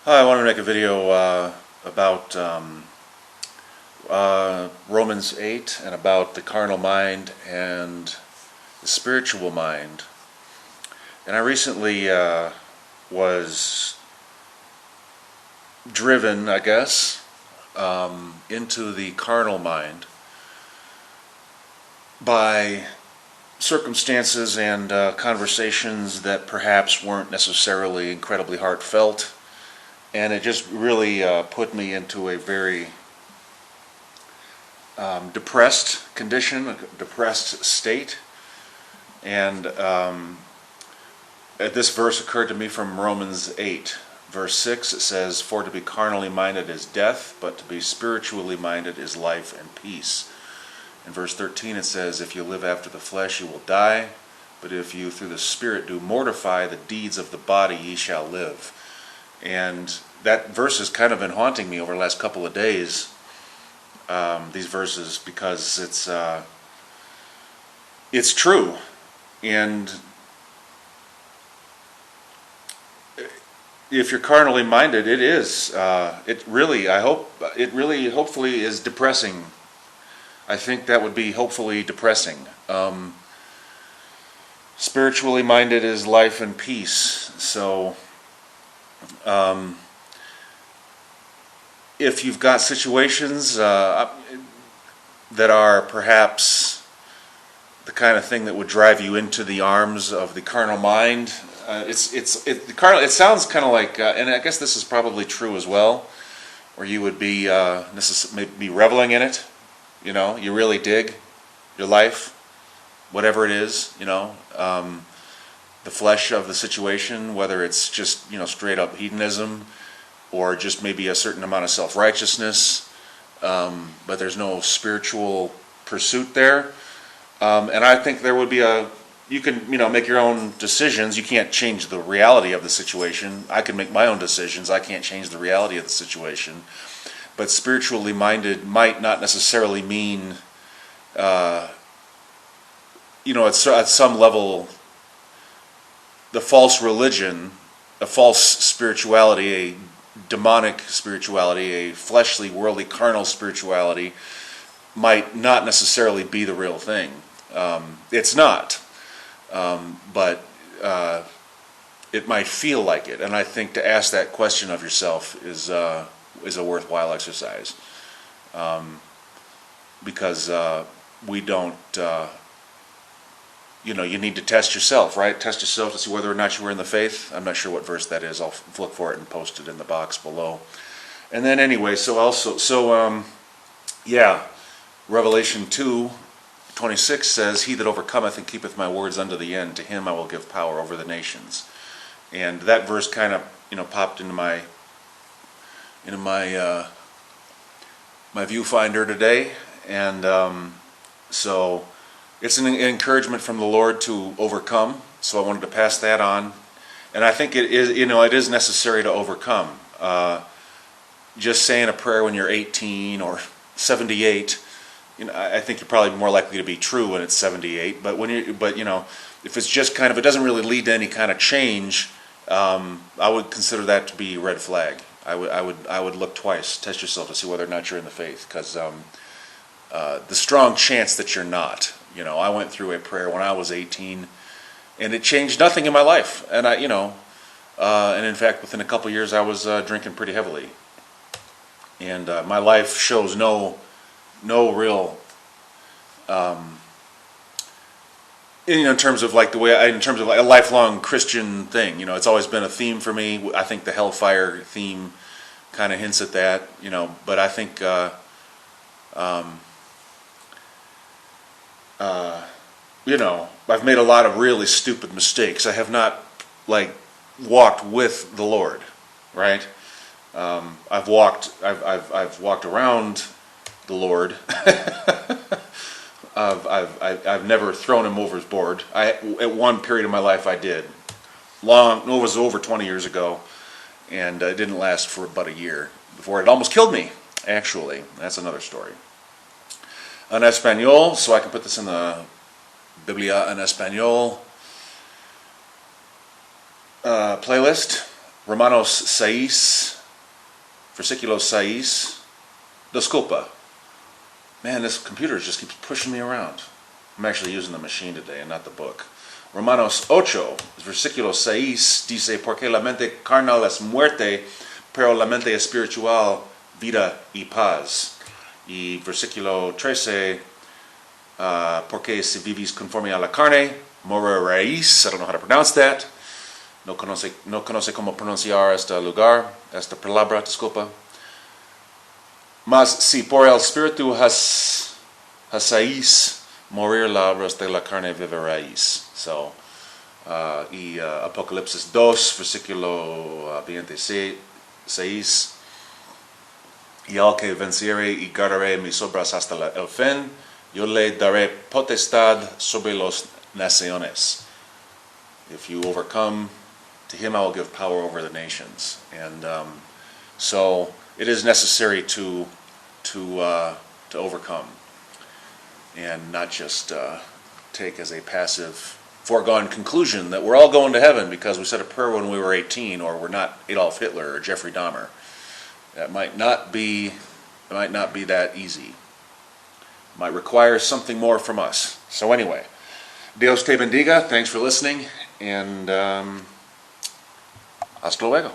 Hi, I want to make a video about Romans 8 and about the carnal mind and the spiritual mind. And I recently was driven, I guess, into the carnal mind by circumstances and conversations that perhaps weren't necessarily incredibly heartfelt. And it just really put me into a very depressed condition, a depressed state. And this verse occurred to me from Romans 8, verse 6. It says, "For to be carnally minded is death, but to be spiritually minded is life and peace." In verse 13 it says, "If you live after the flesh you will die, but if you through the Spirit do mortify the deeds of the body, ye shall live." And that verse has kind of been haunting me over the last couple of days, these verses, because it's true. And if you're carnally minded, it is. Hopefully is depressing. I think that would be hopefully depressing. Spiritually minded is life and peace. So if you've got situations that are perhaps the kind of thing that would drive you into the arms of the carnal mind, it sounds kind of like, and I guess this is probably true as well, where you would be maybe reveling in it. You know, you really dig your life, whatever it is. The flesh of the situation, whether it's just straight up hedonism, or just maybe a certain amount of self-righteousness, but there's no spiritual pursuit there. And I think there would be you can make your own decisions. You can't change the reality of the situation. I can make my own decisions. I can't change the reality of the situation. But spiritually minded might not necessarily mean, at some level, the false religion, a false spirituality, a demonic spirituality, a fleshly, worldly, carnal spirituality might not necessarily be the real thing. It's not, but it might feel like it. And I think to ask that question of yourself is a worthwhile exercise, because we don't. You need to test yourself, right? Test yourself to see whether or not you were in the faith. I'm not sure what verse that is. I'll look for it and post it in the box below. And then anyway, Revelation 2:26 says, "He that overcometh and keepeth my words unto the end, to him I will give power over the nations." And that verse kind of popped into my my viewfinder today, and so it's an encouragement from the Lord to overcome. So I wanted to pass that on, and I think it is necessary to overcome. Just saying a prayer when you're 18 or 78, I think you're probably more likely to be true when it's 78. But if it's just it doesn't really lead to any kind of change, I would consider that to be a red flag. I would look twice, test yourself to see whether or not you're in the faith, because the strong chance that you're not. I went through a prayer when I was 18, and it changed nothing in my life. And and in fact, within a couple of years, I was drinking pretty heavily, and my life shows no real, in terms of a lifelong Christian thing. It's always been a theme for me. I think the hellfire theme kind of hints at that. But I think. I've made a lot of really stupid mistakes. I have not walked with the Lord, right? I've walked around the Lord. I've never thrown him overboard. At one period of my life I did. It was over 20 years ago, and it didn't last for about a year before it almost killed me. Actually, that's another story. En español, so I can put this in the Biblia en español playlist. Romanos 6, versículo 6. Disculpa. Man, this computer just keeps pushing me around. I'm actually using the machine today and not the book. Romanos 8, versículo 6, dice, porque la mente carnal es muerte, pero la mente espiritual, vida y paz. Y versículo 13, porque si vivís conforme a la carne, moriréis. I don't know how to pronounce that. No conoce cómo pronunciar este lugar, esta palabra, disculpa. Mas si por el espíritu hacéis morir las obras de la carne, viviréis. So, y Apocalipsis 2, versículo 26. Y al que venciere y guardare mis obras hasta el fin, yo le daré potestad sobre las naciones. If you overcome, to him I will give power over the nations. And so it is necessary to overcome, and not just take as a passive foregone conclusion that we're all going to heaven because we said a prayer when we were 18, or we're not Adolf Hitler or Jeffrey Dahmer. That might not be that easy. It might require something more from us. So anyway, Dios te bendiga. Thanks for listening, and hasta luego.